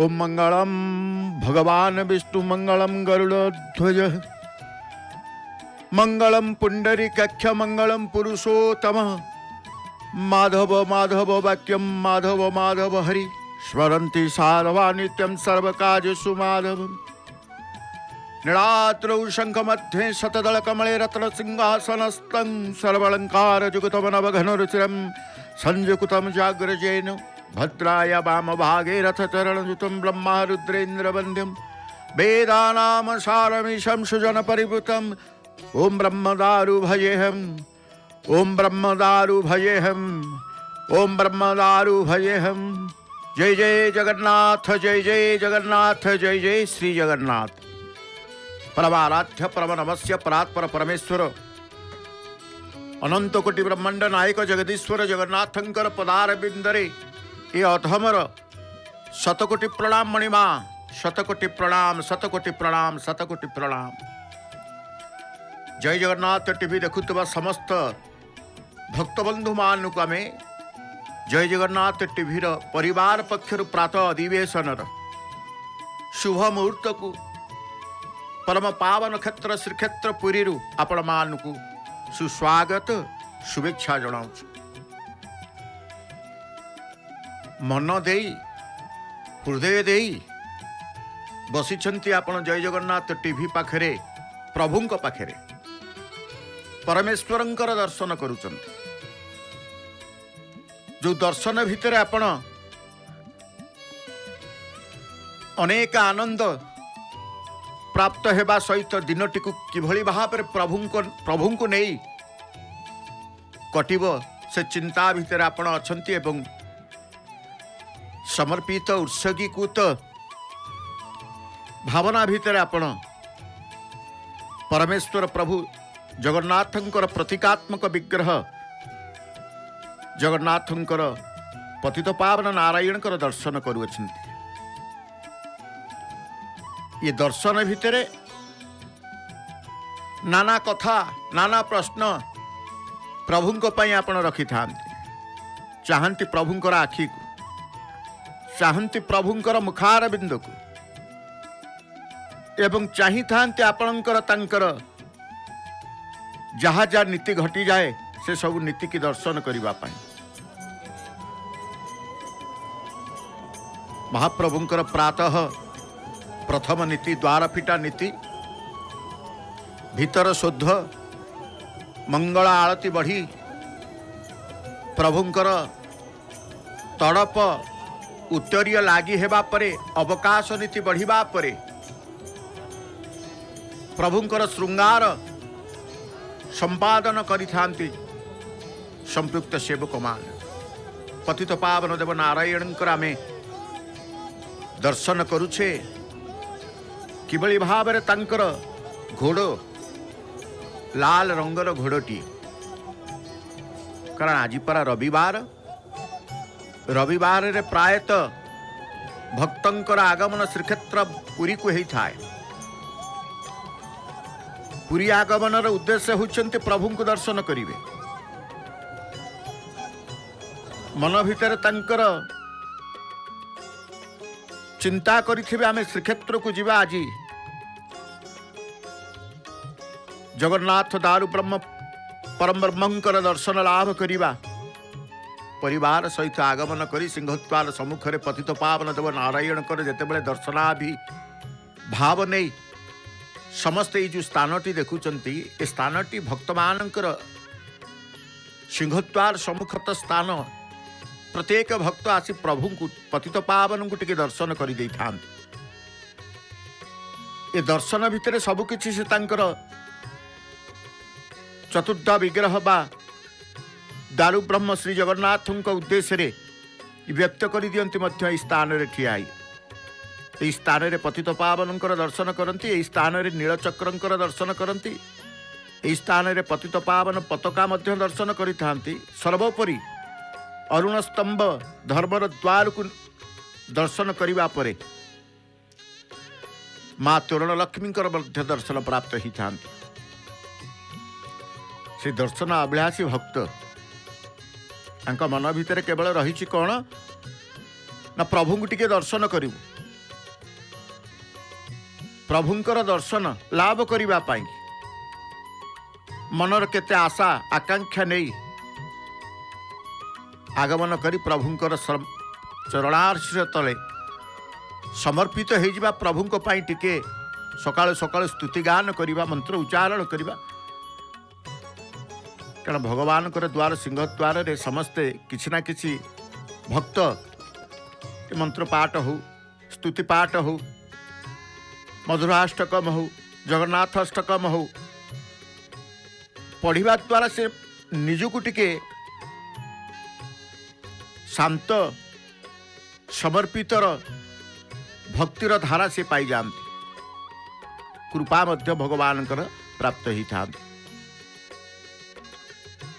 ओम मंगलम भगवान विष्णु मंगलम गरुड़ध्वज मंगलम पुंडरीकाक्ष मंगलम पुरुषोत्तम माधव माधव वाक्यम माधव माधव हरि स्मरन्ति सारवा नित्यं सर्वकार्येषु माधवम् नीलाद्रौ शङ्खमध्ये शतदलकमले रत्नसिंहासनस्थं सर्वालङ्कारयुक्तं नवघनरुचिरं संयुक्तं जाग्रजेन भद्राय वामभागे रथचरणयुतं ब्रह्मा रुद्रेन्द्रवन्द्यं वेदानां सारमीशं सुजनपरिवृतं ॐ ब्रह्मदारुभयेऽहम् ॐ ब्रह्मदारुभयेऽहम् ॐ ब्रह्मदारुभयेऽहम् जय जय जगन्नाथ जय जय जगन्नाथ जय जय श्री जगन्नाथ। परमाराध्य परम नमस्य परात्पर परमेश्वर अनंत कोटि ब्रह्मांड नायक जगदीश्वर जगन्नाथंकर पदार बिंदरे ये अधमर शतकोटि प्रणाम मणिमा शतकोटि प्रणाम शतकोटि प्रणाम शतकोटि प्रणाम। जय जगन्नाथ टीवी देखुवा समस्त भक्तबंधु मान को आम जय जगन्नाथ टीवीर परिवार पक्षर प्रातः अधिवेशन शुभ मुहूर्त को परम पावन क्षेत्र श्रीक्षेत्र पुरी आपण मानक सुस्वागत शुभेच्छा जनाऊँ। मन दे हृदय दे बसिछंती आपण जय जगन्नाथ टीवी पाखरे प्रभुंक पाखरे परमेश्वरंकर दर्शन करुचंती। जो दर्शन भितर आपण अनेक आनंद प्राप्त हेबा सहित दिनटी को किभली भाव प्रभु को नहीं कटिब से चिंता भितर आपण अछंती एवं समर्पित उत्सर्गीकृत भावना भितर आपण परमेश्वर प्रभु जगन्नाथंकर प्रतीकात्मक विग्रह जगन्नाथंकर पतित पावन नारायणकर दर्शन करुअछंती। ये दर्शन भितर नाना कथा नाना प्रश्न प्रभुंक पई आपण रखि थांती। चाहंती प्रभुंकर आखि को चाहंती प्रभुंकर मुखार बिंदु को एवं चाही थांती आपणकर तांकर जहाँ जहाँ नीति घटी जाए से सब नीति की दर्शन करिबा पाई। महाप्रभुंकर प्रातः प्रथम नीति द्वार फिटा नीति भीतर शुद्ध मंगल आरती बढ़ी प्रभुंकर तड़प उत्तरीय लागी हेबा परे अवकाश नीति बढ़िबा परे प्रभुंकर श्रृंगार संपादन करिथांती संपृक्त सेवक मान पतित पावन देव नारायणकर आमे दर्शन करुछे। किभली भाव तांकर घोड़ लाल रंगर घोड़टी कारण आज परा रविवार रविवार रे प्रायतः भक्तंकर आगमन श्रीक्षेत्र पुरी को ही थाए। पुरी आगमन उद्देश्य होचंती प्रभु को दर्शन करिवे। मन भितर तांकर चिंता करिथिबे आमे श्रीक्षेत्र को जीवा आज जगन्नाथ दारु ब्रह्म परम ब्रह्मंकर दर्शन लाभ करिबा। परिवार सहित आगमन करी सिंहद्वार सम्मुख रे पतित पावन देव नारायण कर जेतेबेले दर्शनाभि भाव नहीं समस्त ये जो स्थानटी देखुचंती ए स्थानटी भक्त मानकर सिंहद्वार सम्मुखत स्थान प्रत्येक भक्त आसी प्रभु को पतित पावन को टिके दर्शन करि देई थान। ए दर्शन भितर सबु किछि से तांकर चतुर्थ विग्रह बा दारु ब्रह्म श्री जगन्नाथंक उद्देश्य रे व्यक्त करि दियंती मध्य ई स्थान रे ठियाई यही स्थान रे पतित पावनंकर दर्शन करती। यही स्थान रे नीलचक्रंकर दर्शन करती। यही स्थान रे पतित पावन पताका मध्य दर्शन करिथांती। सर्वोपरि अरुण स्तंभ धर्मर द्वार को दर्शन करिबा परे माँ तोरण लक्ष्मींकर मध्य दर्शन प्राप्त ही थांती। से दर्शन अभिलाषी भक्त मन भितर केवल रही कौन ना प्रभु को टिके दर्शन करूँ प्रभुंकर दर्शन लाभ करिबा पाई मनर केते आशा आकांक्षा नहीं आगमन करी प्रभुंकर चरणार्श तले समर्पित हो जावा प्रभुंक पाई टिके सकाळु सकाळु स्तुतिगान करिबा मंत्र उच्चारण करिबा कारण भगवान द्वार सिंहद्वार रे समस्ते किछि ना किछि भक्त मंत्र पाठ हो स्तुति पाठ हो मधुराष्टकम हो जगन्नाथ अष्टकम हो पढ़िबा द्वारा से निजकु टिके शांत समर्पितर भक्तिर धारा से पाई जाती कृपा मध्य भगवान प्राप्त ही था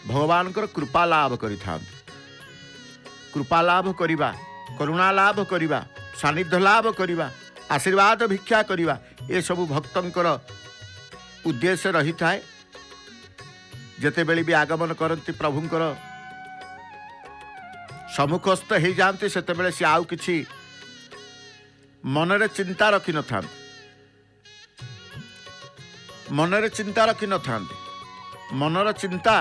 भगवान कृपा लाभ करि कृपा लाभ करिबा करुणा लाभ करिबा सानिध्य लाभ करिबा आशीर्वाद भिक्षा करिबा ये सब भक्तंकर उद्देश्य रही थाए जेते बेले भी आगमन करती प्रभुंकर सम्मुखस्थ हो जाते सेते बेले से आउ किछि मनरे चिंता रखि न था मनरे चिंता रखि न था मनर चिंता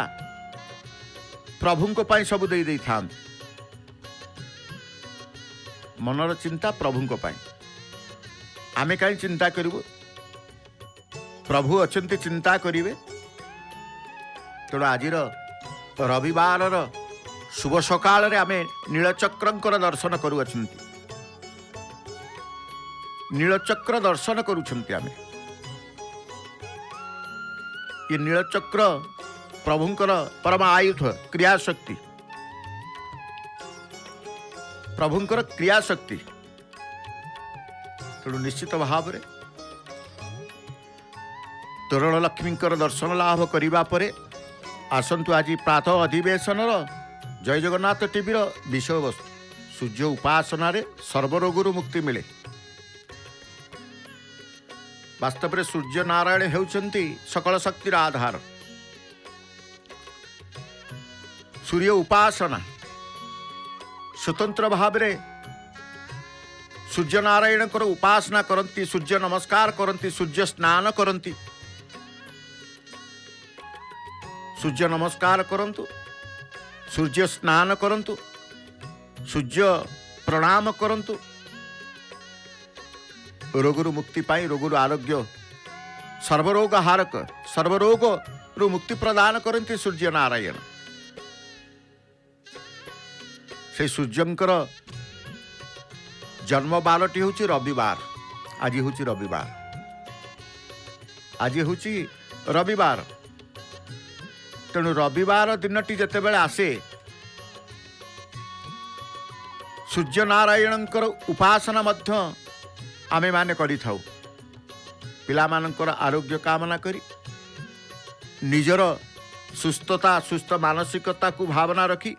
प्रभुंको पाई सब दे था मनर चिंता प्रभुंको पाई आमे कहीं चिंता करूँ प्रभु अचंती चिंता करिवे तेणु आज रविवार शुभ सकाल रे आमे नीलचक्रंकर दर्शन करुअछंती नीलचक्र दर्शन करुछंती आमे ये नीलचक्र प्रभुंकर परम आयुध क्रियाशक्ति प्रभुंकर क्रियाशक्ति तेणु निश्चित भाव रे तोरण लक्ष्मींकर दर्शन लाभ करिबा परे आसंतु आज प्रातः अधिवेशन जय जगन्नाथ टीवी विषय वस्तु सूर्य उपासना रे सर्वरोगरु मुक्ति मिले वास्तव में सूर्य नारायण हेउचंती सकल शक्तिर आधार सूर्य उपासना स्वतंत्र भाव रे सूर्य नारायण को उपासना करती सूर्य नमस्कार करती सूर्य स्नान करती सूर्य नमस्कार करंतु सूर्य स्नान करंतु सूर्य प्रणाम करंतु रोगरु मुक्ति पाई रोगरु आरोग्य सर्वरोग हारक सर्वरोग रु मुक्ति प्रदान करंती सूर्य नारायण से सूर्यंकर जन्म बालटी होची रविवार आज होची रविवार आज होची रविवार तेणु रविवार दिनटी जेते बेले आसे सूर्य नारायणंकर उपासना मध्य आमे माने करि थाउ पिला मानकर आरोग्य कामना करी निजर सुस्थता सुस्थ मानसिकता को भावना रखी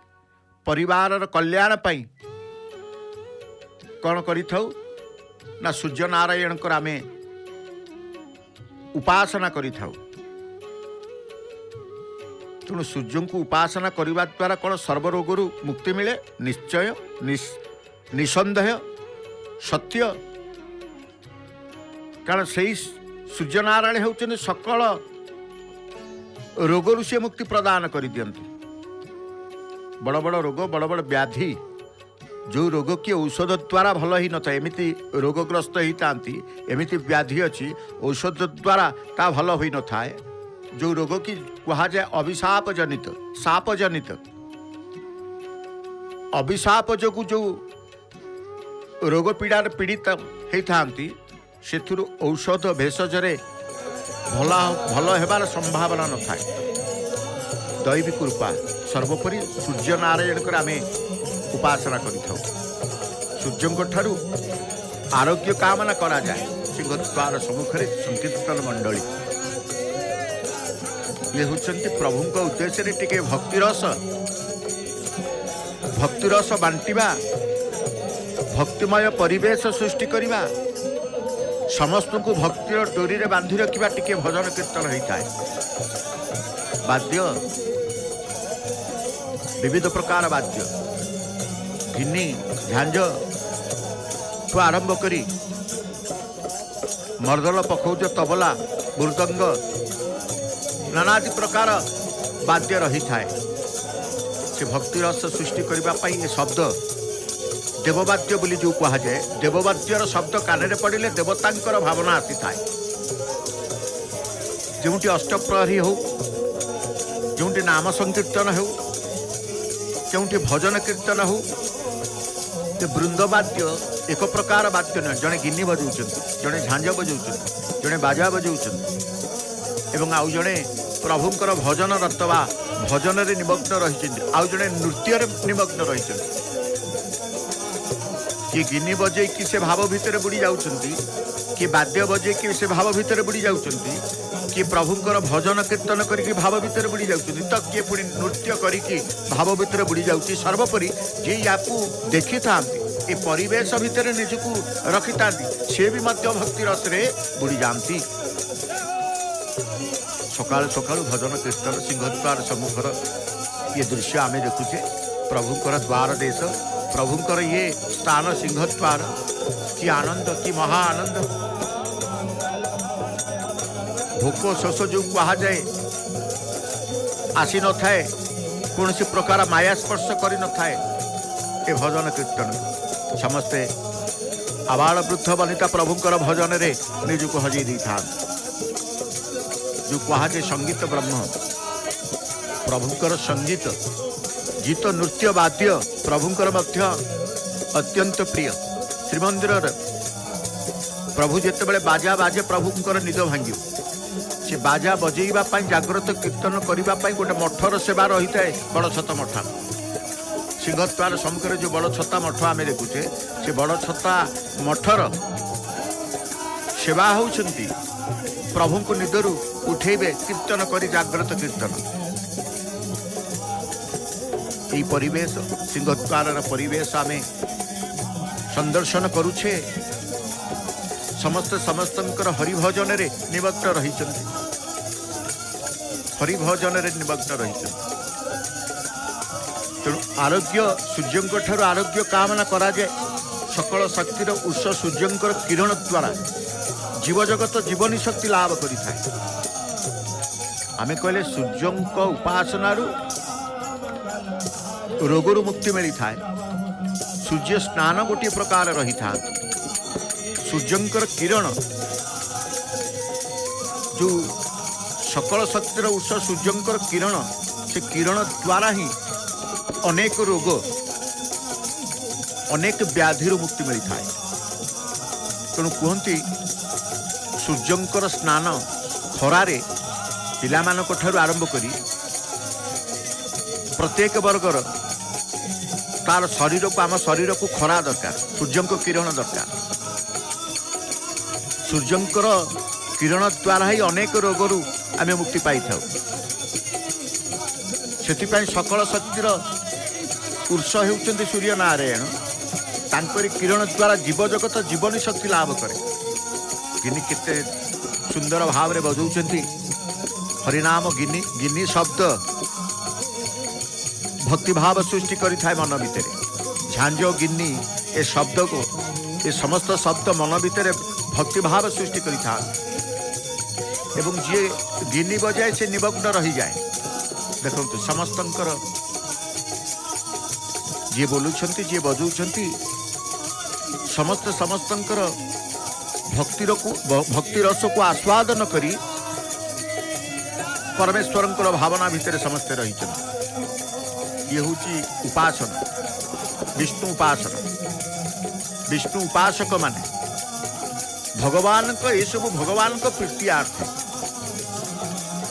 परिवार कल्याण पाई कौन करि थाउ ना सूर्य नारायण को आमे उपासना करि थाउ तेणु सूर्य को उपासना करने द्वारा कौन सर्वरोगरु मुक्ति मिले निश्चय निसंदेह सत्य कारण से सूर्य नारायण होउछन सकल रोगरु से मुक्ति प्रदान कर दियंती बड़ बड़ रोग बड़ बड़ व्याधि जो रोग की औषध द्वारा भल ही न था एमती रोगग्रस्त ही थांती एमती व्याधि अच्छी औषध द्वारा ता भल हो न थाए जो रोग की कहा जाए अभिशाप जनित साप जनित अभिशाप जो जो रोग पीड़ार पीड़ित होता से औषध भेषज भल हेबार संभावना न थाए दैविक कृपा सर्वोपरि सूर्य नारायण को आमे उपासना करिथाउ सूर्य ठारू आरोग्य कामना करा जाए सिंहद्वार सम्मुखें संकीर्तन मंडली ये होचंती प्रभु को उद्देश्य टिके भक्तिरस बांटिबा भक्तिमय परिवेश सृष्टि करिबा समस्त को भक्तिर डोरी रे बांधि रखिबा टिके भजन कीर्तन होता है वाद्य विविध प्रकार वाद्य भिन्नी झांझ तो आरंभ करी मर्दल पखौज तबला मृदंग नानादि प्रकार वाद्य रही थाए से भक्ति रस सृष्टि करने ये शब्द देववाद्य बोली जो कह जाए देववाद्यर शब्द कान पड़े देवतांकर भावना आसी थाए जोटी अष्टप्रहरी हो जोटी नाम संकीर्तन हो जोटी भजन कीर्तन हो वृंदवाद्य एक प्रकार वाद्य न जड़े गिनी बजाऊँ जड़े झांझ बजाऊँ जड़े बाजा बजाऊँ एवं आउ जड़े प्रभुंकर भजन रतवा भजन रे निमग्न रही आउ जड़े नृत्य निमग्न रही कि गिनी बजे कि से भाव भितर बुड़ी जाउछंती कि वाद्य बजे कि से भाव भितर बुड़ी जाउछंती कि प्रभुंकर भजन कीर्तन करके भाव भितर बुड़ी जाउछंती तो किए पुणी नृत्य करके भाव भितर बुड़ी जाउछी सर्वोपरि जे याकू देखि थांती ए परिवेश भितर निजकू रखि थांती से भी मध्य भक्ति रस रे बुड़ी जाती सकाल सकाल भजन कीर्तन सिंहद्वार सम्मुखर ये दृश्य आमे देखुचे प्रभुंकर द्वार देश प्रभुंकर ये स्थान सिंहद्वार कि आनंद कि महा आनंद भोक शोष जो कह जाए आसी न थाए कौन सी प्रकार माया स्पर्श कर न थाए ए भजन कीर्तन समस्ते आबाल वृद्ध वनिता प्रभुंकर भजन रे निजक हजई दी था जो कह जाए संगीत ब्रह्म प्रभुंकर संगीत गीत नृत्य वाद्य प्रभुंकर मध्य अत्यंत प्रिय श्रीमंदिर प्रभु जिते बाजा बाजे प्रभुंकर निद भांगी से बाजा बजेवा जाग्रत कीर्तन करने गोटे मठर सेवा रही है बड़ छत मठ सिंहद्वार सम्मुखें जो बड़ छता मठ आम देखुचे से बड़ छता मठर सेवा होती प्रभु को निदरू उठेबे कीर्तन कर जाग्रत कीर्तन यही परिवेश सिंहद्वार परिवेश आमे संदर्शन करुछे समस्त समस्तंकर हरिभजन रे निमग्न रही हरिभजन रे निमग्न रही तेणु आरोग्य सूर्य ठार आरोग्य कामना करा जाए सकल शक्तिर उत्स सूर्यंकर किरण द्वारा जीवजगत जीवनी शक्ति लाभ करिथाए आमे कहले सूर्यंक उपासनारू रोगरु मुक्ति मिली थाए सूर्य स्नान गोटे प्रकार रही था सूर्यंकर किरण जो सकल शक्तिर उत्स सूर्यंकर किरण से किरण द्वारा ही अनेक रोग अनेक व्याधि मुक्ति मिली थाए तेणु कहती सूर्यंकर स्नान खरारे पिलामानक ठारू आरंभ करी प्रत्येक वर्गर तार शरीर को आम शरीर को खरा दरकार सूर्य किरण दरकार सूर्यंकर किरण द्वारा ही अनेक रोगरू आम मुक्ति पाई था से सकल शक्तिर पुरुष होती सूर्य नारायण तांकरी किरण द्वारा जीवजगत जीवनी शक्ति लाभ करे गिनी केते सुंदर भाव में बजाउछंती हरिनाम गिनी गिनी शब्द भक्ति भाव सृष्टि करि थाए मन भितर झांझ गिन्नी ए शब्द को ये समस्त शब्द मन भितर भक्ति भाव सृष्टि करि थाए एवं जी गिन्नी बजाए से निमग्न रही जाए देखो समस्तंकर जी बोलुछंती जी बजाउछंती समस्त समस्तंकर भक्ति रस को आस्वादन करी परमेश्वरंकर भावना भितर समस्ते रही ये हूँ उपासना विष्णु उपासक माने भगवान को ये सब भगवान को प्रीत्यार्थ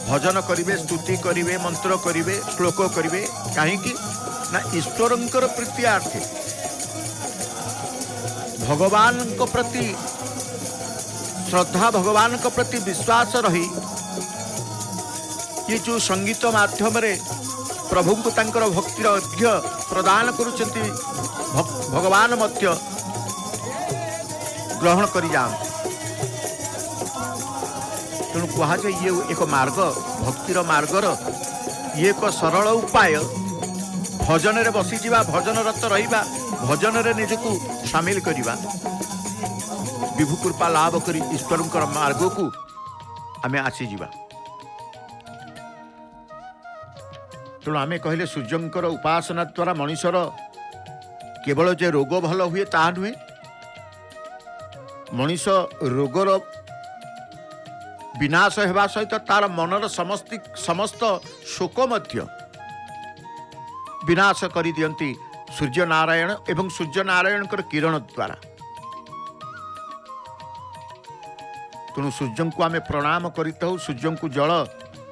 भजन करिवे स्तुति करिवे मंत्र करिवे श्लोक करिवे कहीं ना ईश्वरंकर प्रीत्यार्थ भगवान को प्रति श्रद्धा भगवान को प्रति विश्वास रही ये जो संगीत माध्यम रे प्रभु को तांकर भक्तिर अर्घ्य प्रदान करुचंती भगवान मध्य ग्रहण करि जान तेणु कह जाए ये एक मार्ग भक्तिर मार्गर ये एक सरल उपाय भजन रे बसी जीवा भजन रत रहिबा भजन रे निजकू शामिल करिबा विभु कृपा लाभ करी ईश्वरंकर मार्ग को आमे आसीजा। तेणु आमे कहले सूर्यंकर उपासना द्वारा मनुष्यर केवल जे रोग भल हुए ता नुहे, मनीष रोगर विनाश होगा सहित तार मनर समस्त शोक मध्य विनाश कर दियंती सूर्य नारायण एवं सूर्य नारायण किरण द्वारा। तेणु सूर्य को आमे प्रणाम करिथाउ, सूर्य को जल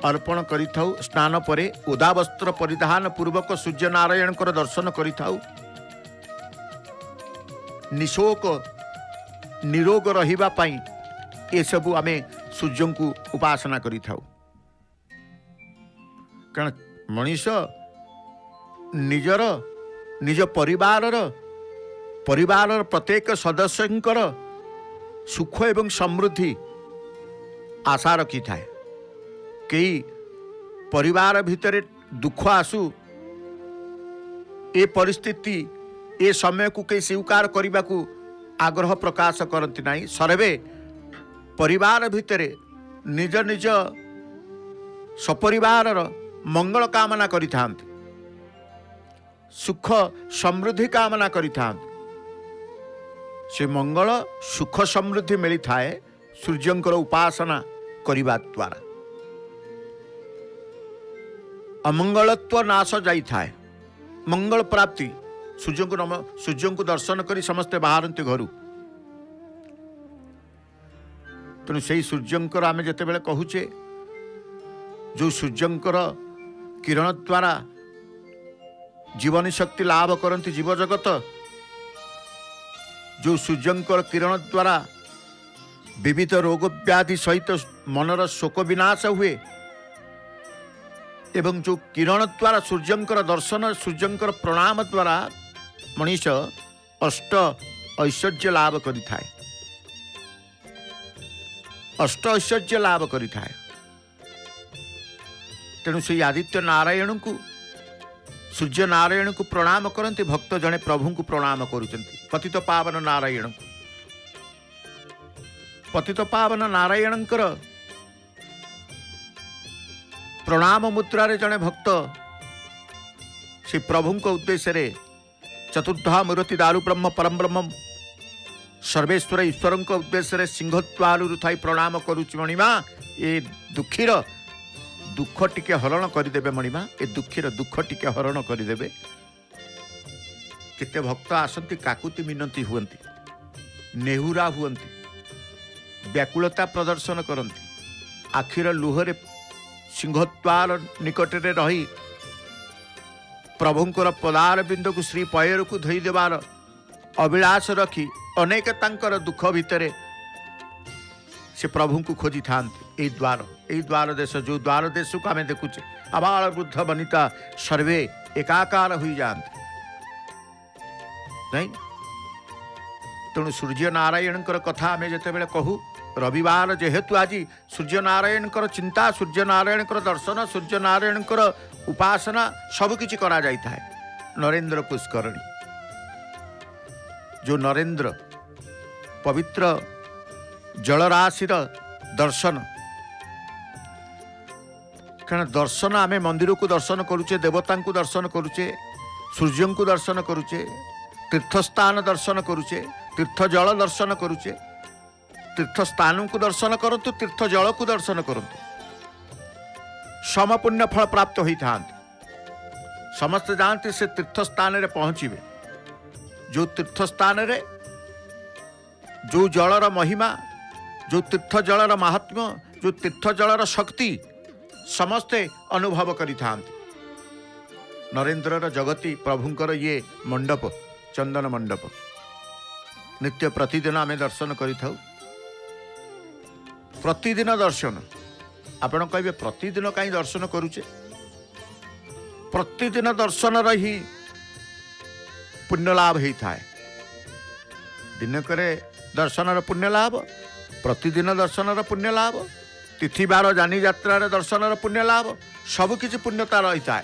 अर्पण करिथाउ, स्नान परे ओदा वस्त्र परिधान पूर्वक सूर्य नारायण दर्शन करिथाउ, निशोक निरोग रहिबा पाई ये सबू आमे सूर्य को उपासना करिथाउ। कारण मनीष निजर निज परिवार प्रत्येक सदस्यंकर सुख एवं समृद्धि आशा रखी थाए। कई परिवार भितर दुख आसू ए परिस्थिति ए समय को कई स्वीकार करने को आग्रह प्रकाश करती नहीं। सर्वे परिवार भितर निज निज सपरिवार मंगल कामना करिथांती, सुख समृद्धि कामना करिथांती। से मंगल सुख समृद्धि मिली थाए सूर्यंकर उपासना करिबा द्वारा। अमंगलत्व नाश जाई थाए, मंगल प्राप्ति। सूर्य को दर्शन करी समस्ते बाहरती घर। तेणु से सूर्यंकर आमे जते बेले कहूचे जो सूर्यंकर किरण द्वारा जीवन शक्ति लाभ करती जीव जगत, जो सूर्यंकर किरण द्वारा विविध रोग व्याधि सहित मनर शोक विनाश हुए, एवं जो किरण द्वारा सूर्यंकर दर्शन सूर्यंकर प्रणाम द्वारा मनीष अष्ट ऐश्वर्य लाभ करि थाए, अष्ट ऐश्वर्य लाभ करि थाए। तेणु से आदित्य नारायण को सूर्य नारायण को प्रणाम करते भक्त जने प्रभु को प्रणाम करुचंती। पतित पावन नारायण को, पतित पावन नारायणकर प्रणाम मुद्रारे जने भक्त से प्रभु को उद्देश्य रे चतुर्धा मूर्ति दारु ब्रह्म परम ब्रह्म सर्वेश्वर ईश्वर उद्देश्य रे सिंहद्वार थाई प्रणाम करुच मणिमा। ये दुखीर दुख टिके हरण करदेवे मणिमा, ए दुखीर दुख टिके हरण करदेवे। केते भक्त आसंती काकुति मिनती हुअंती, नेहुरा हुअंती, व्याकुलता प्रदर्शन करती, आखिर लुहरे सिंहद्वार निकटरे रही प्रभुंकर पदार बिंद को श्री पयर को धोई देवार अभिलाष रखी अनेक तांकर दुख भितरे से प्रभु को खोजी था। यही द्वार देश जो द्वार देश को आम देखुचे आबाल वृद्ध वनिता सर्वे एकाकार हो जाते नहीं। तेणु सूर्य नारायण कथा आम जिते कहू रविवार जेहेतु आज सूर्य नारायण चिंता, सूर्य नारायण दर्शन, सूर्य नारायण उपासना सबकिछि करा जाई थाए। नरेंद्र पुष्करणी जो नरेंद्र पवित्र जलराशिर दर्शन, कारण दर्शन आमे मंदिर को दर्शन करुचे, देवता को दर्शन करुचे, सूर्य को दर्शन करुचे, तीर्थस्थान दर्शन करुचे, तीर्थ जल दर्शन करुचे। तीर्थ स्थान को दर्शन करंतु, तीर्थ जल को दर्शन करंतु, समपुण्य फल प्राप्त होता। समस्त जानते से तीर्थ स्थान रे पहुँचे, जो तीर्थ स्थान रे जो जलर महिमा, जो तीर्थ जलर महात्म्य, जो तीर्थ जलर शक्ति समस्ते अनुभव करि थांती। नरेंद्रर जगती प्रभुंकर ये मंडप चंदन मंडप नित्य प्रतिदिन आमे दर्शन करि थाउ। प्रतिदिन दर्शन आपण कहे प्रतिदिन कहीं दर्शन करुचे, प्रतिदिन दर्शन रही पुण्य लाभ होता है। दिनक दर्शन पुण्य लाभ, प्रतिदिन दर्शन पुण्य लाभ, तिथिवार जानी यात्रा दर्शन पुण्य लाभ, सबकि पुण्यता रही है।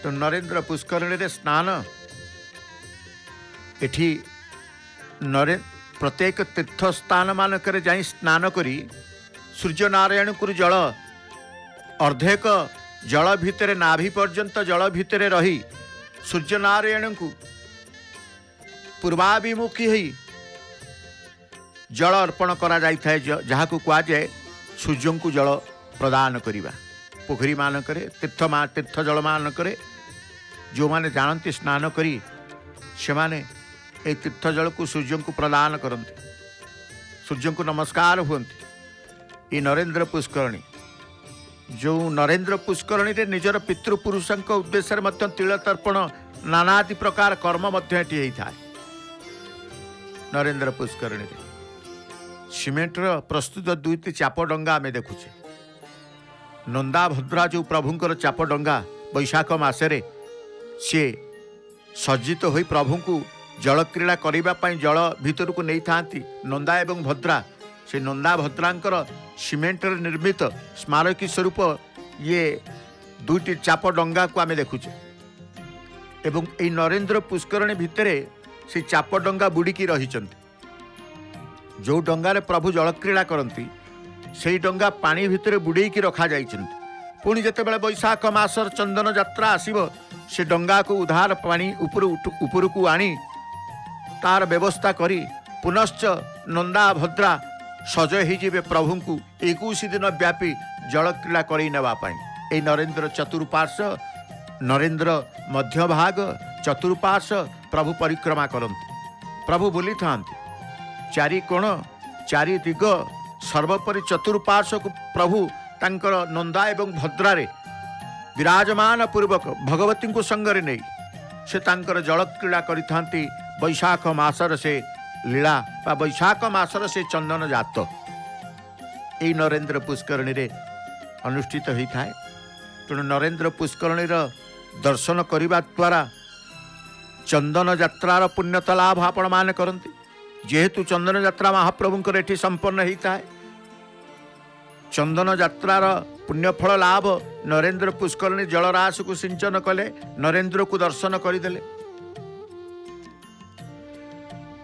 तो नरेंद्र पुष्करणी रे स्नान एठी प्रत्येक तीर्थ स्थान मानक जाई स्नान करी सूर्य नारायण को जल अर्धेक जल भितर नाभि पर्यंत जल भितर रही सूर्य नारायण को पूर्वाभिमुखी है जल अर्पण करा जाय थाए जहाँ को कहा जाए सूर्य को जल प्रदान करिबा। पोखरी मानक तीर्थ जल मानक जो माने जानती स्नान करी से माने ए तीर्थ जल को सूर्य को प्रदान करते सूर्य को नमस्कार हुंती। ये नरेंद्र पुष्करणी जो नरेंद्र पुष्करणी रे निजर पितृपुरुषों उद्देश्य तिल तर्पण नानादि प्रकार कर्म होता नरेंद्र पुष्करणी रे सीमेंटर प्रस्तुत दुईटी चाप डंगा आम देखुचे नंदा भद्रा जो प्रभुंकर चाप डंगा बैशाख मासरे सी सज्जित हो प्रभु को जल क्रीड़ा करने जल भीतर को नहीं था नंदा एवं भद्रा से नंदा भद्रांकर सीमेंट निर्मित स्मारकी स्वरूप ये दुईटी चाप डंगा को आम देखुचे एवं ये नरेंद्र पुष्करणी भितर से चाप डंगा बुड़िकी रही जो डंगारे प्रभु जल क्रीड़ा करती से डंगा पानी भितर बुड़ेकी रखा पुणी जितेबाला बैशाख मासर चंदन यात्रा आसब से डंगा को उधार पानी ऊपर को आनी तार व्यवस्था करी पुनश्च नंदा भद्रा सज हो प्रभु को 21 दिन व्यापी जल क्रीड़ा कर नरेंद्र चतुर्पार्श्व नरेंद्र मध्य भाग चतुर्पार्श्व प्रभु परिक्रमा करते प्रभु बोली था चारि कोण चारि दिग सर्वोपरि चतुर्पार्श्व को प्रभु तांकर नंदा एवं भद्रारे विराजमान पूर्वक भगवती को संगरे नहीं से तांकर जल क्रीड़ा करिथांती बैशाख मासर से लीला बा बैशाख मासर से चंदन जात यही नरेंद्र पुष्करणी रे अनुष्ठित होता है। तेणु नरेंद्र पुष्करणी दर्शन करने द्वारा चंदन यात्रार पुण्यता लाभ आपण माने करती जेहेतु चंदन यात्रा महाप्रभुंकर एठी संपन्न होता है चंदन यात्रार पुण्यफल लाभ नरेंद्र पुष्करणी जलराशि को सिंचन कले नरेंद्र को दर्शन करदेले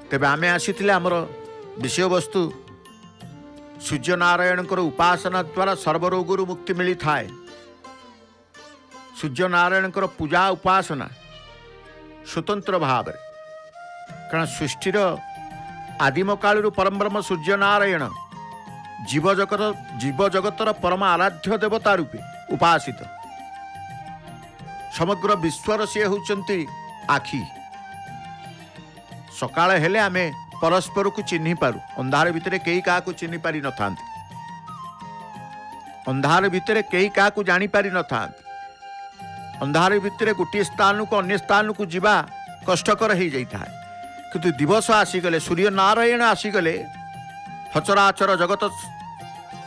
तेबे आमे आसीथिले आमर विषय वस्तु सूर्य नारायण उपासना द्वारा सर्वरोगरु मुक्ति मिली थाए सूर्य नारायण पूजा उपासना स्वतंत्र भाव कारण सृष्टिर आदिम कालू परम ब्रह्म सूर्य नारायण जीव जगतर परम आराध्य देवता रूपे उपासित समग्र विश्वर सी होचंती आखि सकाळ हेले आमे परस्पर को चिन्हि पारू अंधार भितर कई का चिन्हि पारि न था अंधार भितर कई का जानी पारि न था अंधार भितर गोटे स्थान को अन्य स्थान को जीवा कष्टकर हो जाता है किंतु दिवस आसीगले सूर्य नारायण आसीगले सचराचर जगत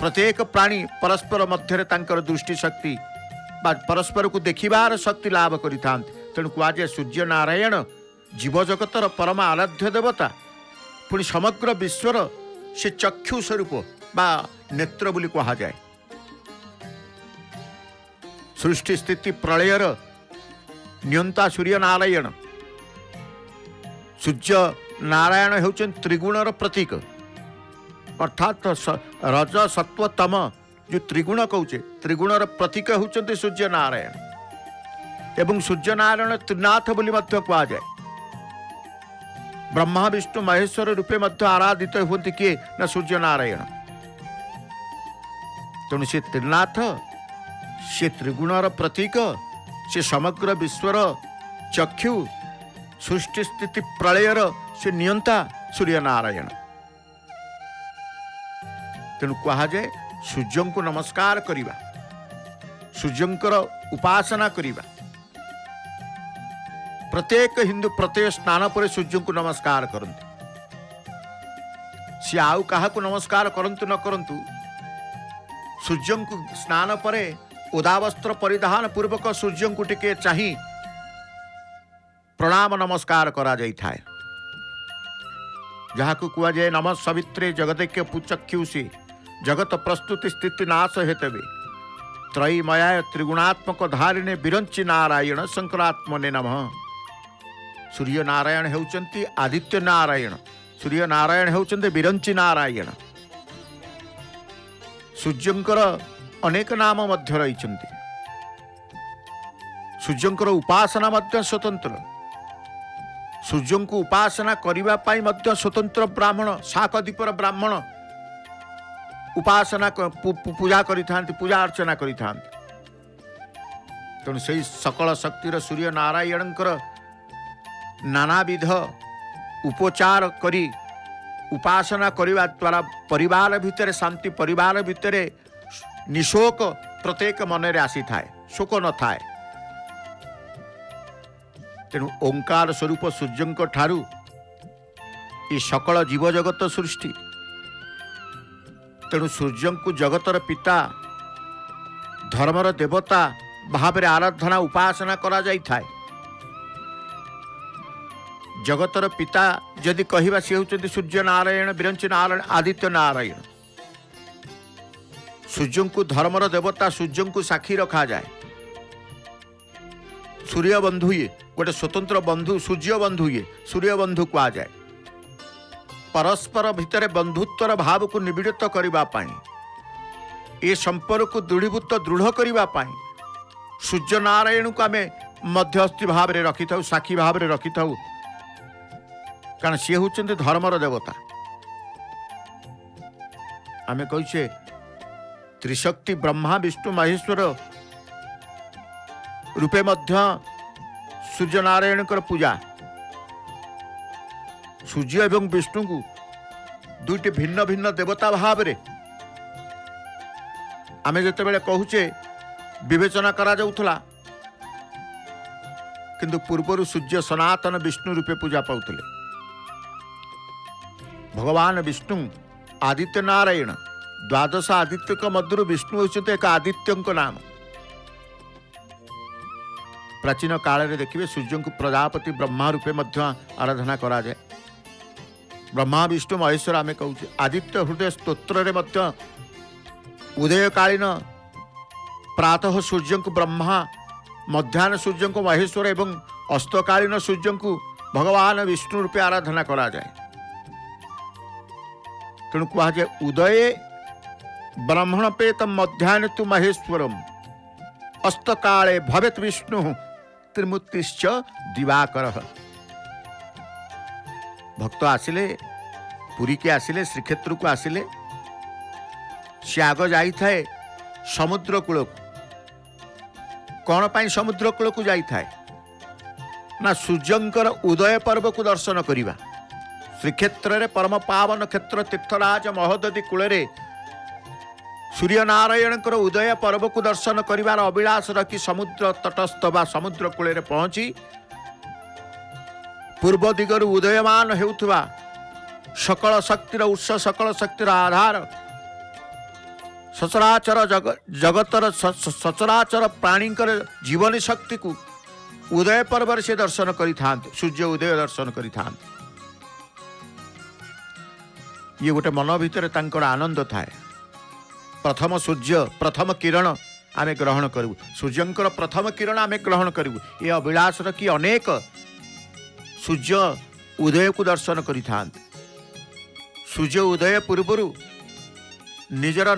प्रत्येक प्राणी परस्पर मध्य तांकर दृष्टि शक्ति बा परस्पर को देखिबार शक्ति लाभ करिथां तेणु कहुए सूर्य नारायण जीव जगतर परम आराध्य देवता पुणी समग्र विश्वर से चक्षु स्वरूप बा नेत्र बोली कहा जाए सृष्टि स्थिति प्रलयर नियंता सूर्य नारायण सूर्य नारायण होचन त्रिगुणर प्रतीक अर्थात रज सत्व तम जो त्रिगुण कहूचे त्रिगुणर प्रतीक होचंती सूर्य नारायण एवं सूर्य नारायण त्रिनाथ बोली मध्य कहा जाए ब्रह्मा विष्णु महेश्वर रूपे मध्य आराधित होती किए ना सूर्य नारायण तेणु से त्रिनाथ से त्रिगुणर प्रतीक से समग्र विश्वर चक्षु सृष्टि स्थिति प्रलयर से नियंता सूर्य नारायण तेणु कहा जाए सूर्य को नमस्कार करिबा सूर्यंकर उपासना करिबा प्रत्येक हिंदू प्रत्येक स्नान पर सूर्य को नमस्कार करते सी आउ कहा को नमस्कार करंतु न करंतु सूर्य को स्नान पर उदावस्त्र परिधान पूर्वक सूर्य को टिके चाही प्रणाम नमस्कार करा जाई थाए जहाँ को कुआ जाए नमः सवित्रे जगदैक्य पुचक्षुषी जगत प्रस्तुति स्थिति नाश हेतवे त्रयीमयाय त्रिगुणात्मक धारिणे विरंची नारायण शंकरात्मने नमः सूर्य नारायण हेउचंती आदित्य नारायण सूर्य नारायण होउचंदे विरंची नारायण। सूर्यंकर अनेक नाम मध्य रहिचंती। सूर्यंकर उपासना मध्य स्वतंत्र। सूर्य को उपासना करिबा पाई मध्य स्वतंत्र ब्राह्मण शाकदीपर ब्राह्मण उपासना पूजा करिथांती, पूजा अर्चना करिथांती। तेणु से सकल शक्तिर सूर्य नारायणकर नानाविध उपचार करी उपासना करने द्वारा परिवार भितर शांति, परिवार भितर निशोक प्रत्येक मन रे आसी थाए, शोक न थाए। तेणु ओंकार स्वरूप सूर्यंक ठारू ये सकल जीव जगत सृष्टि। तेणु सूर्य को जगतर पिता धर्मर देवता भाव आराधना उपासना करा जाई थाए। जगतर पिता जदि कहवा सी होउचंती सूर्य नारायण, विरंची नारायण, आदित्य नारायण। सूर्य को धर्मर देवता सूर्य को साक्षी रखा जाए। सूर्य बंधु ये गोटे स्वतंत्र बंधु, सूर्य बंधु ये सूर्य बंधु कहा जाए। परस्पर भितर बंधुत्वर भाव को निबिड़ित करबा पाई, ए संपर्क को दृढ़ करबा पाई सूर्य नारायण को आमे मध्यस्थी भाव में रखी था, साक्षी भाव में रखी था। कारण सी होउचंती धर्मर देवता। आमे कहिछे त्रिशक्ति ब्रह्मा विष्णु महेश्वर रूपे मध्य सूर्य नारायण पूजा। सूर्य एवं विष्णु को दुईटी भिन्न भिन्न देवता भाव में आमे जेतेबेले कहूचे विवेचना करा जाउथला, किंतु पूर्वर सूर्य सनातन विष्णु रूपे पूजा पाउथले। भगवान विष्णु आदित्य नारायण, द्वादश आदित्य मध्य विष्णु होते एक आदित्य नाम। प्राचीन काल में देखिए सूर्य को प्रजापति ब्रह्मा रूपे मध्य आराधना करा जाए। ब्रह्मा विष्णु महेश्वर आमे कहूचे। आदित्य हृदय स्तोत्र रे मध्य उदयकालीन प्रातः सूर्य को ब्रह्मा, मध्याह्न सूर्य को महेश्वर एवं अस्तकालीन सूर्य को भगवान विष्णु रूपे आराधना करा जाए। तेणु कहा जाए उदये ब्राह्मण पेत मध्याह्न तु महेश्वरम अस्तकाले भवेत विष्णु त्रिमूर्तिश्च दिवाकर। भक्त आसिले पुरी के आसिले श्रीक्षेत्र को आसिले सी आग जाई थाए समुद्र कूल को। कौन पाई समुद्र कूल को जाई थाए ना सूर्यंकर उदय पर्व को दर्शन करिबा। श्रीक्षेत्र में परम पावन क्षेत्र तीर्थराज महोदधि कूल सूर्य नारायण उदय पर्व को दर्शन करिवार अभिलाष रखी समुद्र तटस्थ बा समुद्र कूल पहुंची पूर्व दिगरु उदयमान हेउथबा सकल शक्तिर उत्स, सकल शक्तिर आधार, सचराचर जगतर सचराचर प्राणी जीवन शक्ति को उदय पर्व से दर्शन करि थांत। सूर्य उदय दर्शन करि थांत। ये गोटे मन भितर तांकर आनंद थाए। प्रथम सूर्य प्रथम किरण आमे ग्रहण करू, सूर्यंकर प्रथम किरण आमे ग्रहण करू। ये अभिलाष रखी अनेक सूर्य उदय को दर्शन करि थांत। सूर्य उदय पूर्व निजर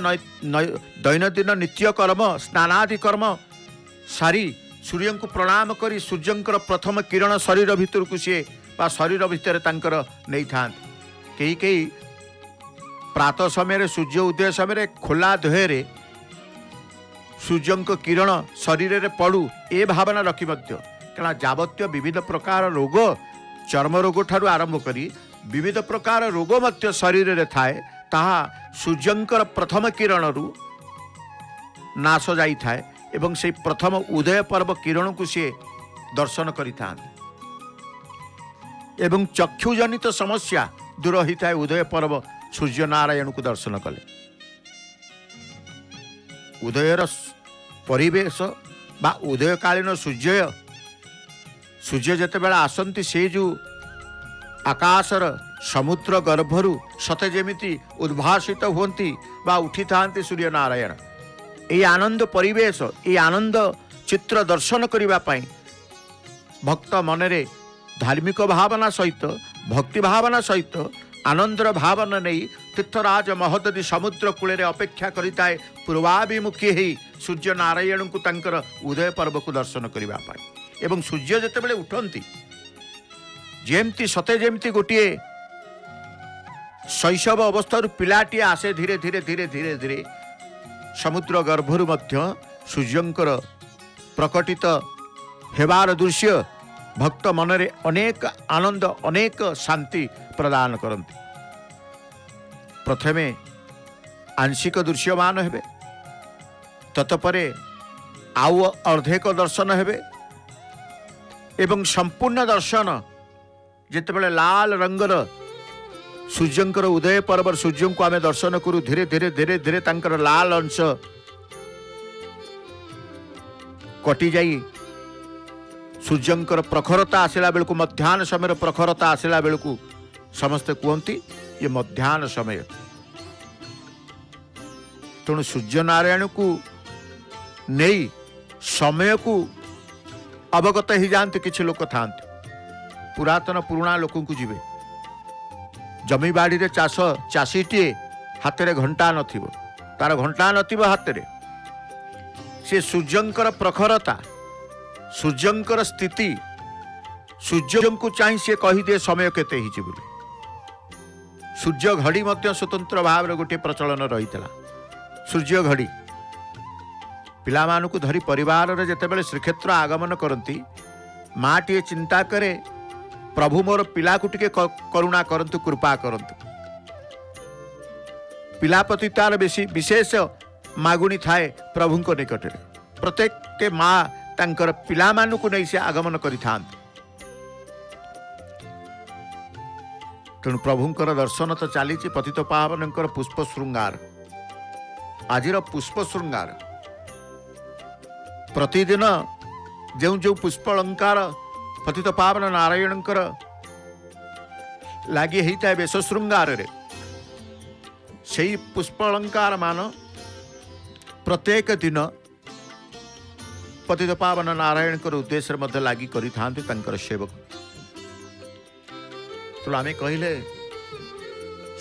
दैनंदिन नित्य कर्म स्नानादि कर्म सारी सूर्य को प्रणाम करी सूर्यंकर प्रथम किरण शरीर भितर को सी शरीर भितर तांकर नहीं थांत। कई कई प्रातः समय सूर्य उदय समय खोला देहरे सूर्यंक किरण शरीर रे पड़ू ए भावना रखी मध्य कारण जावत्य विविध प्रकार रोग चर्म रोग ठारू आरंभ करी विविध प्रकार रोग मध्य शरीर रे थाए ताहा सूर्यंकर प्रथम किरण रु नाश जाई थाए एवं से प्रथम उदय पर्व किरण को सी दर्शन करि थांत एवं चक्षुजनित समस्या दूर होता है उदय पर्व सूर्य नारायण को दर्शन कले। उदयर परिवेश बा उदयकालीन सूर्य सूर्य जिते बेला आसंती से जो आकाशर समुद्र गर्भरु सते जेमिति उद्भासित होती बा उठी थांती सूर्य नारायण। ये आनंद परिवेश ये आनंद चित्र दर्शन करिबा पाई भक्त मनरे धार्मिक भावना सहित भक्ति भावना सहित आनंदर भावना नहीं तीर्थराज महोदधि समुद्र कूल अपेक्षा करिताए पूर्वाभिमुखी ही सूर्य नारायण को तांकर उदय पर्व को दर्शन करने एवं सूर्य जितेबाला उठती जेमती सते जेमती गोटे शैशव अवस्था पिलाटी आसे धीरे धीरे धीरे धीरे धीरे समुद्र गर्भरु मध्य सूर्यंकर प्रकटित हेबार दृश्य भक्त मनरे अनेक आनंद अनेक शांति प्रदान करती। प्रथमे आंशिक दृश्यमान हेबे ततपरे आउ अर्धेक दर्शन हेबे एवं संपूर्ण दर्शन जितेबाला लाल रंगर सूर्यंकर उदय पर्व सूर्य को आम दर्शन करूँ धीरे धीरे धीरे धीरे तांकर लाल अंश कटि जाई सूर्यंकर प्रखरता आसला बेलू मध्याह्न समय प्रखरता आसला बेलू समस्ते कहते ये मध्याह्न समय तेणु सूर्य नारायण को नहीं समय को अवगत ही जाते किसी लोक था पुरातन पुराणा लोक जीवे जमी बाड़ी रे चाष चाषीटे हाथ में घंटा नथिबो तार घंटा नथिबो हाथ में से सूर्यंकर प्रखरता सूर्यंकर स्थिति सूर्य को चाहे सी कहीदे समय केते हिची बोली सूर्य घड़ी मध्य स्वतंत्र भाव में गोटे प्रचलन रही सूर्य घड़ी पिलामानकु धरी परिवार रे जेतेबेले श्रीक्षेत्र आगमन करती माँ टीए चिंता करे प्रभु मोर पिला को टिके करुणा करंतु कृपा करंतु पिलापति तार बेसी विशेष मागुणी थाए प्रभु को निकट में प्रत्येक के माँ तांकर पिला मानकु नहीं से आगमन करिथांत तेणु प्रभुंकर दर्शन तो चली पतित पावनकर पुष्प श्रृंगार आजिर पुष्प श्रृंगार प्रतिदिन जो जो पुष्प अलंकार पतित पावन नारायणकर लगी होता है बेश श्रृंगार रे से पुष्प अलंकार मान प्रत्येक दिन पतित पावन नारायणकर उद्देश्य मध्य लगी कर सेवक तो आम कहले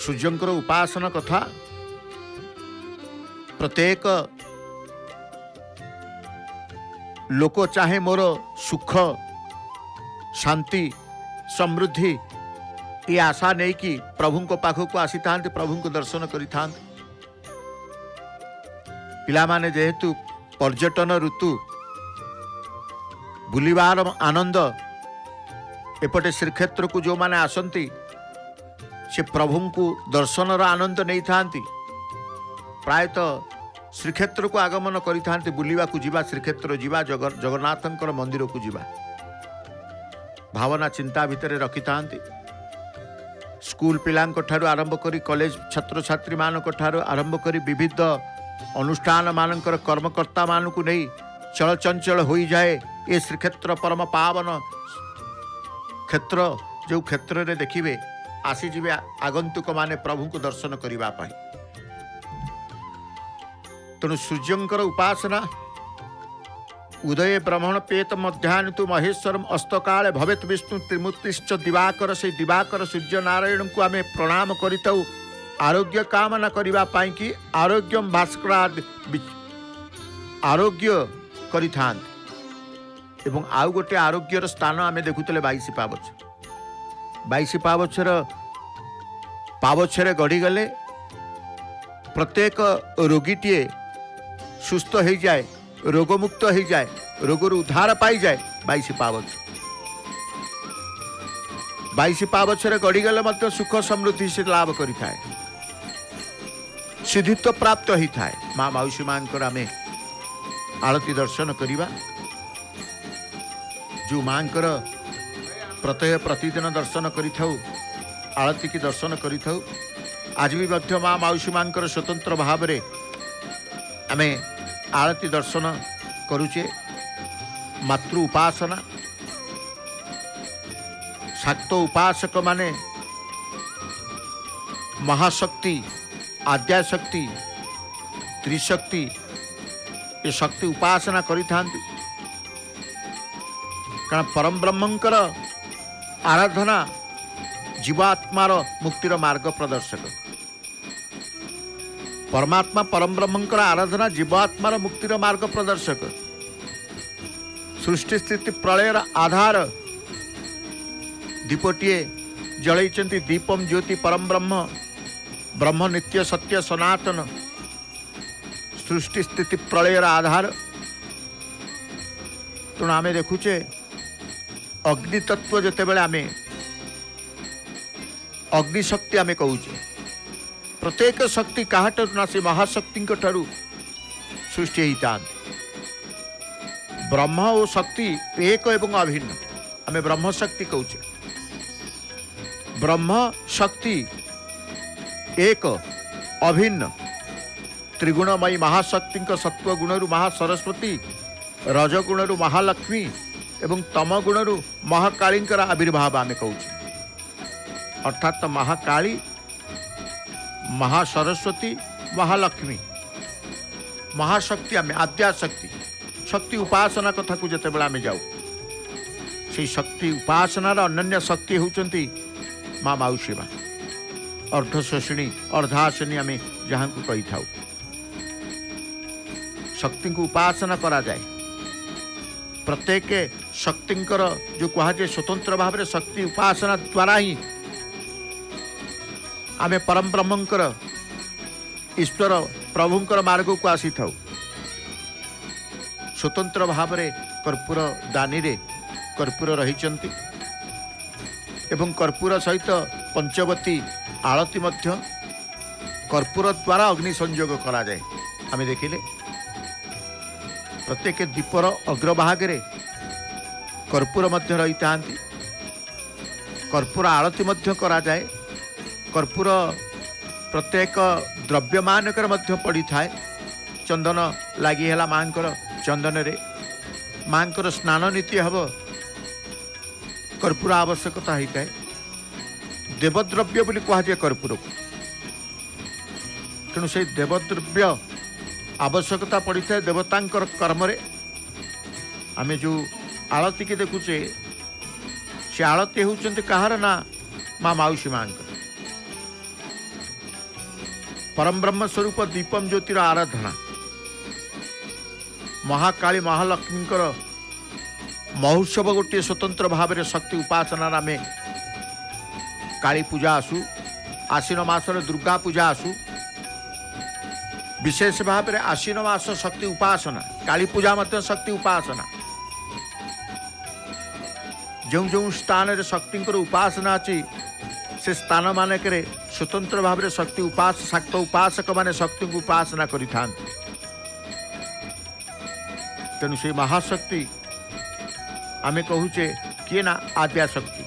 सूर्यंकर उपासना कथा प्रत्येक लोक चाहे मोर सुख शांति समृद्धि ये आशा नहीं कि प्रभु को पाख को आसी था प्रभु को दर्शन करि पिला माने जेहेतु पर्यटन ऋतु बुलिबार आनंद एपटे श्रीक्षेत्र को जो माने आसंती से प्रभु को दर्शनर आनंद नहीं थांती प्रायतः श्रीक्षेत्र को आगमन करि बुलिबा को जीवा श्रीक्षेत्र जीवा जगन्नाथंकर मंदिर को जीवा भावना चिंता भितर रखि थांती स्कूल पिलांको ठारू आरंभ करी कॉलेज छात्र छात्री मानक ठारू आरंभ करी विविध अनुष्ठान मानकर कर्मकर्ता मानकु नहीं चलचंचल हो जाए ये श्रीक्षेत्र परम पावन क्षेत्र जो क्षेत्र रे देखिए आसीजे आगंतुक माने प्रभु को दर्शन करने तेणु सूर्यंकर उपासना उदय ब्रह्मण पेत मध्याह्न तु महेश्वरम अस्तकाले भवेत विष्णु त्रिमूर्तिश्च दिवाकर से दिवाकर सूर्य नारायण को आम प्रणाम करिताऊ आरोग्य कामना करबा पाई कि आरोग्यम भास्कराद आरोग्य करिथान एवं आउ गोटे आरोग्यर स्थान आम देखुले 22 पावछर पावछरे गढ़ीगले प्रत्येक रोगीटीए सुस्थ हो जाए रोगमुक्त हो जाए रोगर उद्धार पाई जाए 22 पावछरे गढ़ीगले मध्य सुख समृद्धि से लाभ करिथाए सिद्धित्व प्राप्त होता है माँ माउसी माँ आम आरती दर्शन करवा जो माँ प्रत्यय प्रतिदिन दर्शन करिथाउ आरती की दर्शन करिथाउ आज भी मध्य माँ माउसी माँ स्वतंत्र भाव में आम आरती दर्शन करुचे मातृ उपासना शाक्त उपासक माने महाशक्ति आद्याशक्ति त्रिशक्ति ये शक्ति उपासना करि थांती कारण परम ब्रह्मंकर आराधना जीवात्मार मुक्तिर मार्ग प्रदर्शक। परमात्मा परम ब्रह्मंकर आराधना जीवात्मार मुक्तिर मार्ग प्रदर्शक। सृष्टि स्थिति प्रलयर आधार दीपटीए जलैचंती दीपम ज्योति परम ब्रह्म ब्रह्म नित्य सत्य सनातन सृष्टि स्थिति प्रलयर आधार। तेणु आम देखुचे अग्नि तत्व जिते बड़े आम अग्निशक्ति आम कहूचे प्रत्येक शक्ति क्या ना से महाशक्ति ठारू सृष्टि होता। ब्रह्म और शक्ति एक एवं अभिन्न आम ब्रह्म शक्ति कहूचे। ब्रह्म शक्ति एक अभिन्न त्रिगुणमयी महाशक्ति सत्व गुणरु महासरस्वती रजगुणरु महालक्ष्मी एवं तम गुणरु महाकाली आविर्भाव आम कहूचे। अर्थात महाकाली महासरस्वती महालक्ष्मी महाशक्ति आम आद्याशक्ति शक्ति उपासना कथा को जिते बड़ा आम जाऊ से शक्ति उपासनार अनन्य शक्ति होती माँ माउसी माँ अर्धशोषिणी अर्धाशिनी आम जहाँ को कही था शक्ति को उपासना करा जाए। प्रत्येक शक्तिंकर जो कहुए स्वतंत्र भाव में शक्ति उपासना द्वारा ही आम परम ब्रह्मंकर ईश्वर प्रभुंकर मार्ग को आसी था। स्वतंत्र भाव में कर्पूर दानी रे कर्पूर रहिचंती एवं कर्पूर सहित पंचवती आळती मध्य कर्पूर द्वारा अग्नि संयोग करा जाए। आम देखिले प्रत्येक दीपर अग्रभागे कर्पूर मध्य रही था। कर्पूर आळती मध्य करा जाए। कर्पूर प्रत्येक द्रव्यमानकर मध्य पड़ी थाए। चंदन लगी है मांकर चंदन रे मांकर स्नान नीति हम कर्पूर आवश्यकता होता है। देवद्रव्य बोली कहुए कर्पूर को तेणु से देवद्रव्य आवश्यकता पड़ी था। देवतांकर कर्म रे आमे जो आलती के देखुचे से आलती होउचंती कहार ना माँ माउसी मां परम ब्रह्म स्वरूप दीपम ज्योतिर आराधना महाकाली महालक्ष्मी महोत्सव गोटे स्वतंत्र भाव में शक्ति उपासना आम काली पूजा आसू आश्विन मासर दुर्गा पूजा आसू विशेष भाव में आश्विन मास शक्ति उपासना काली पूजा मत शक्ति उपासना जो जो स्थान रे शक्ति उपासना अच्छी से स्थान मानक स्वतंत्र भाव में शक्ति शाक्त उपासक माने शक्ति को उपासना करि थांती। तेणु से महाशक्ति आमे कहूचे किए ना आद्याशक्ति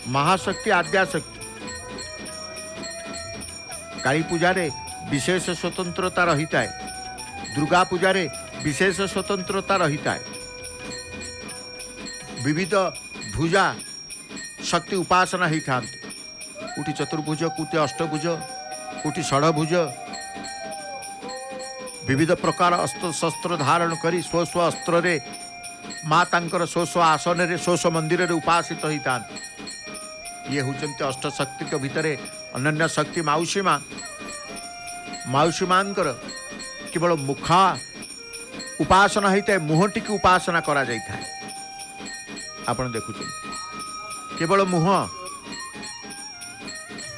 महाशक्ति आद्याशक्ति। काली पूजा रे विशेष स्वतंत्रता रही है। दुर्गा पूजा रे विशेष स्वतंत्रता रही है। विविध भुजा शक्ति उपासना ही था। कोटी चतुर्भुज कोटी अष्टभुज कोटी षडभुज विविध प्रकार अस्त्र शस्त्र धारण करी स्व स्व अस्त्र रे माँ तांकर स्व स्व आसन रे स्व स्व मंदिर रे उपासित होता। ये होचंती अष्ट शक्ति के भितर अनन्य शक्ति माउसी माँ केवल मुखा उपासना होता है। मुहटी की उपासना करा जाता है। आपण देखुछन केवल मुह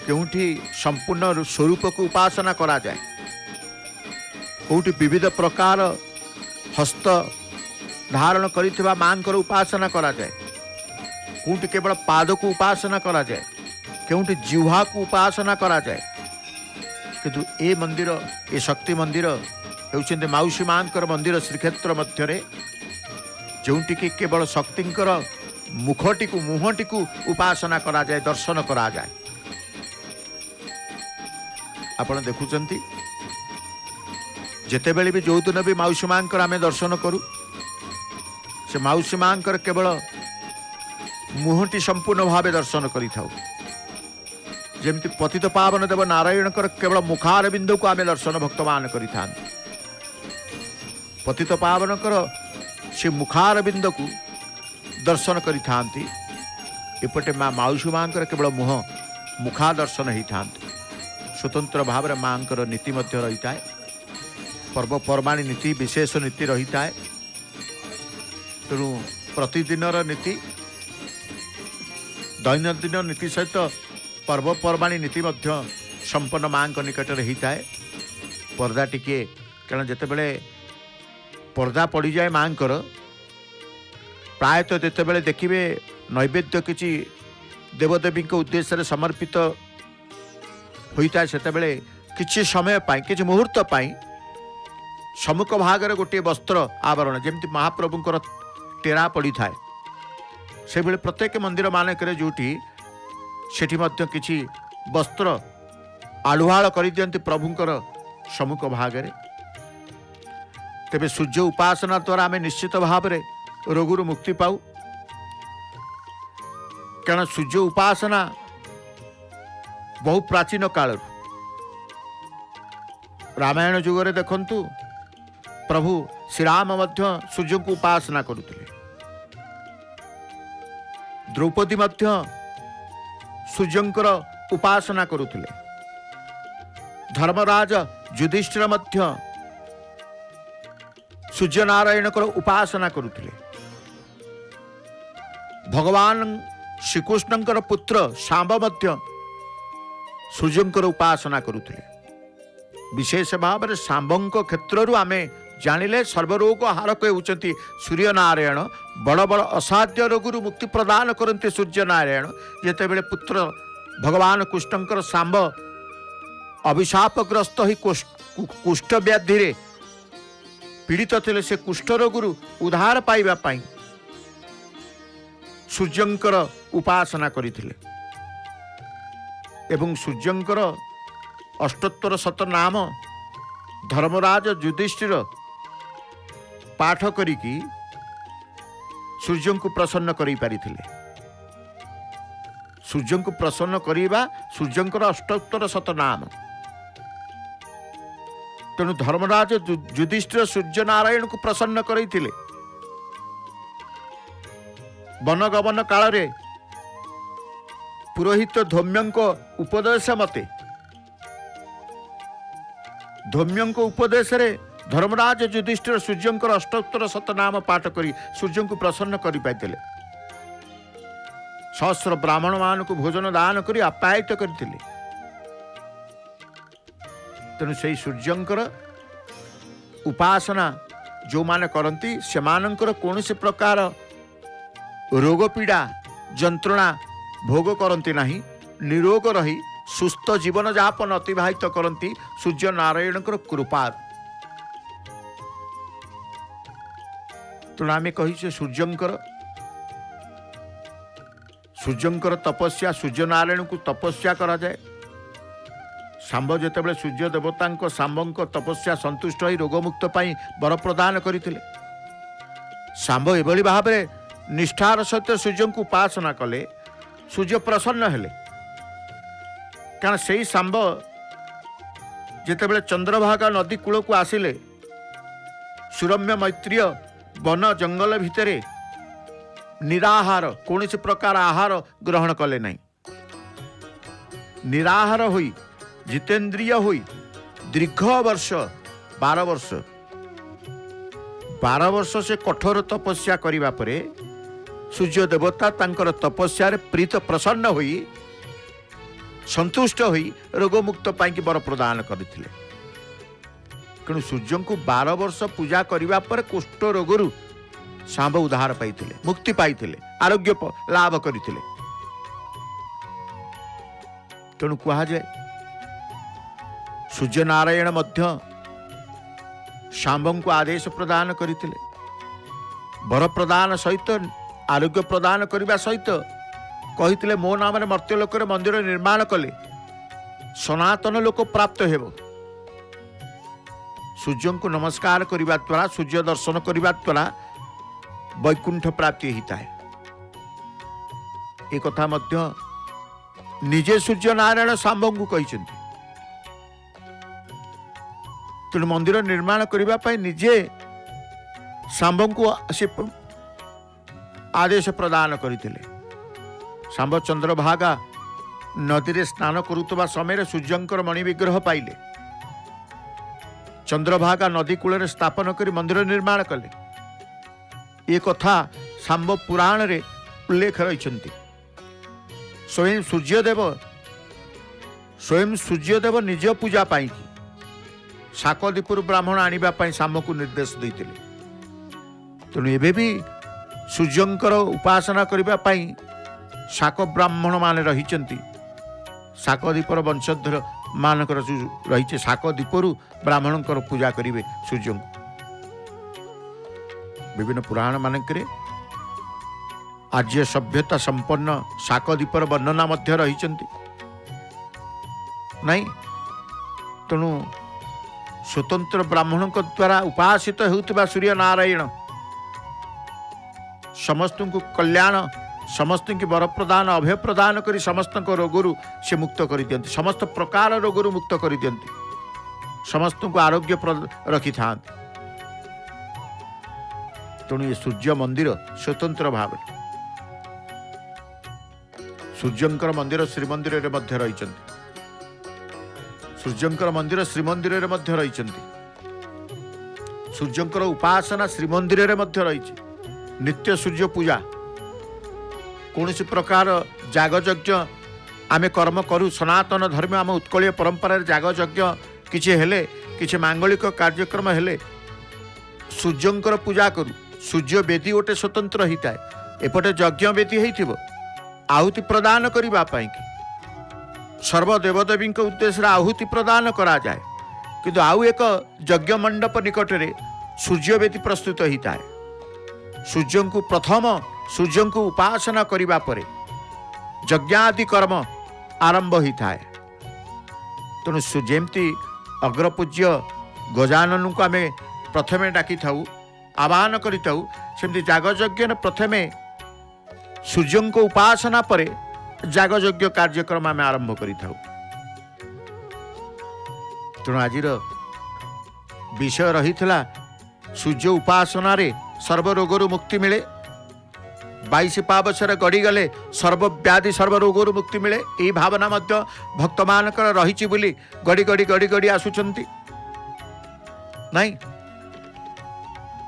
केउठी संपूर्ण स्वरूप को उपासना करा जाए। कोउठी विविध प्रकार हस्त धारण करिथिबा मांकर उपासना करा जाए। कोउठी केवल पाद को उपासना करा जाए। केउठी जिह्वा को उपासना करा जाए। किंतु ए मंदिर ए शक्ति मंदिर हेउछन्ते माउसी मांकर मंदिर श्रीक्षेत्र मध्यरे जोंटी की केवल शक्तिंकर मुखटी को मुहटी को उपासना करा जाए दर्शन करा जाए। आपण देखुचंती जेते बेले भी जो दिन भी माउसी मांकर आमे दर्शन करू से माउसी मांकर केवल मुहटी संपूर्ण भावे दर्शन करि थाउ। जेमती पतित पावन देव नारायण केवल मुखार बिंदु को आमे दर्शन भक्तमान करि थान। पतित पावन से मुखार बिंदु को दर्शन करि थांती। एपटे माँ माउसी माँ केवल मुह मुखा दर्शन होता स्वतंत्र भाव में माँ नीति रही है पर्वपर्वाणी नीति विशेष नीति रही है तेणु प्रतिदिन नीति दैनंदिन नीति सहित पर्वपर्वाणी नीति संपन्न माँ निकट होता है पर्दा टिके कारण जितेबले पर्दा पड़ जाए माँ प्रायतः जितेबले देखिए नैवेद्य किसी देवदेवी उद्देश्य समर्पित होता है सेतेबले किसी समय किसी मुहूर्त सम्मुख भागर गोटे वस्त्र आवरण जमती महाप्रभुंर टेरा पड़ी थाए से बेले प्रत्येक मंदिर मानक जोटी सेठी मध्य किछि वस्त्र आलुहाल कर दियंती प्रभुंकर सम्मुख भागरे तेबे सूर्य उपासना द्वारा आम निश्चित भाव में रोगुरु मुक्ति पाऊ कारण सूर्य उपासना बहु प्राचीन काल रामायण जुगरे देखंतु प्रभु श्रीराम मध्य सूर्य को उपासना करुले द्रौपदी मध्य सूर्यंकर उपासना करुले धर्मराज युधिष्ठिर मध्य सूर्य नारायण उपासना करुले भगवान श्रीकृष्णंकर पुत्र सांब मध्य सूर्यंकर उपासना करुले विशेष भाव में सांबंक क्षेत्र आमे जानिले सर्वरोग हारक होती सूर्य नारायण बड़ बड़ असाध्य रोगु मुक्ति प्रदान करते सूर्य नारायण जिते बड़े पुत्र भगवान कृष्णंकर सांब अभिशापग्रस्त ही कुष्ठ व्याधि पीड़ित थे से कुष्ठ रोगु उद्धार पाइबा पाई सूर्यंकर उपासना करथिले एवं सूर्यंकर अष्टोत्तर शत नाम धर्मराज युधिष्ठिर पाठ करिकी सूर्य को प्रसन्न करि पारिथिले सूर्य को प्रसन्न करिबा सूर्यंकर अष्टोत्तर शत नाम तेणु धर्मराज युधिष्ठिर सूर्य नारायण को प्रसन्न करैथिले वनगमन काल रे पुरोहित धौम्यंको उपदेश मते धौम्यंको उपदेश रे धर्मराज युधिष्ठिर सूर्यंकर अष्टोत्तर शत नाम पाठ करी सूर्य को प्रसन्न करि पाइथिले सहस्र ब्राह्मण मान को भोजन दान करी आप्यायित करथिले तेणु से सूर्यंकर उपासना जो माने करती से मानकर कौन से प्रकार रोग पीड़ा जंत्रणा भोग करती नहीं निरोग रही सुस्थ जीवन यापन अतिवाहित करती सूर्य नारायण कृपा तेणु आम कही सूर्यंकर तपस्या सूर्य नारायण को तपस्या करा जाए सांब जितेबाला सूर्य देवता सांबंक तपस्या संतुष्ट हो रोगमुक्त पाई वर प्रदान करते सांब एभली भाव में निष्ठार सहित सूर्य को उपासना कले सूर्य प्रसन्न हेले कारण से सांब जितेबाला चंद्रभागा नदी कूल को आसिले सुरम्य मैत्रीय वन जंगल भितर निराहार कौन से प्रकार आहार ग्रहण कले नहीं निराहार हुई जितेन्द्रिय हुई दीर्घ वर्ष 12 वर्ष से कठोर तपस्या करिबा परे सूर्य देवता तांकर तपस्या प्रीत प्रसन्न हुई संतुष्ट हुई रोगमुक्त पाई वर प्रदान करथिले तेणु सूर्य को 12 वर्ष पूजा करिबा पर कुष्ठ रोगरु सांब उद्धार पाइथिले मुक्ति पाइथिले आरोग्य लाभ करथिले तेणु कहा जाए सूर्य नारायण मध्य सांबं को आदेश प्रदान करथिले वर प्रदान सहित आरोग्य प्रदान करने सहित कही मो नाम मर्त्यलोक मंदिर निर्माण कले सनातन लोक प्राप्त हेब सूर्य को नमस्कार करने द्वारा सूर्य दर्शन करने द्वारा वैकुंठ प्राप्ति होता है एक कथा मध्य निजे सूर्य नारायण सांबं को कही तेणु मंदिर निर्माण करने निजे सांबं को से आदेश प्रदान करते सांब चंद्रभागा नदी रे स्नान करुवा समय सूर्यंकर मणि विग्रह पाइले। चंद्रभागा नदी कूल स्थापन कर मंदिर निर्माण कले। ये कथा सांब पुराण रे उल्लेख रही। स्वयं सूर्यदेव निज पूजा पाई शाकदीपुर ब्राह्मण आने सांब को निर्देश देते। तेणु एबे भी सूर्यंकर उपासना करने शाक ब्राह्मण मान रही। शाकदीपर वंशधर मानकर रही शाकदीपर ब्राह्मण पूजा करेंगे सूर्य को। विभिन्न पुराण मानक आर्य सभ्यता संपन्न शाकदीपर वर्णना मध्य रही नहीं। तेणु स्वतंत्र ब्राह्मण द्वारा उपासित होता सूर्य नारायण समस्त को कल्याण समस्त की वर प्रदान अभय प्रदान कर समस्त रोगरू से मुक्त कर दियंती। समस्त प्रकार रोगरू मुक्त कर दियंती। समस्त को आरोग्य रखि था। तेणु ये सूर्य मंदिर स्वतंत्र भाव सूर्यंकर मंदिर श्रीमंदिर रे मध्य रही। सूर्यंकर मंदिर श्रीमंदिर रे मध्य रही। सूर्यंकर उपासना श्रीमंदिर रे मध्य रही। नित्य सूर्य पूजा कौन प्रकार जागयज्ञ आम कर्म करूँ। सनातन धर्म आम उत्कलीय परंपरा जागयज्ञ किसी हेले किसी मांगलिक कार्यक्रम हेले सूर्यंकर पूजा करूँ। सूर्य वेदी गोटे स्वतंत्र होता है। एपटे यज्ञ वेदी हो आहुति प्रदान करने सर्वदेवदेवी उद्देश्य आहुति प्रदान करा जाए। किंतु आउ एक यज्ञ मंडप निकट में सूर्य वेदी प्रस्तुत होता है। सूर्य को प्रथम सूर्य को उपासना करिबा परे यज्ञादि कर्म आरंभ होता है। तेणु जमती अग्रपूज्य गजानन को आम प्रथमे डाकी थाऊ आह्वान करिताऊ सेमती जागयज्ञ प्रथमे सूर्य को उपासना परे जागयज्ञ कार्यक्रम आम आरंभ करिताऊ। तेणु आज विषय रही सूर्य उपासना रे सर्वरोगरु मुक्ति मिले। 22 पावछर गड़ी गले सर्वव्याधि सर्वरोगरु मुक्ति मिले। यही भावना मध्य भक्त मानकर रही गड़ी गड़ी गड़ी गड़ी आसुचंती नहीं।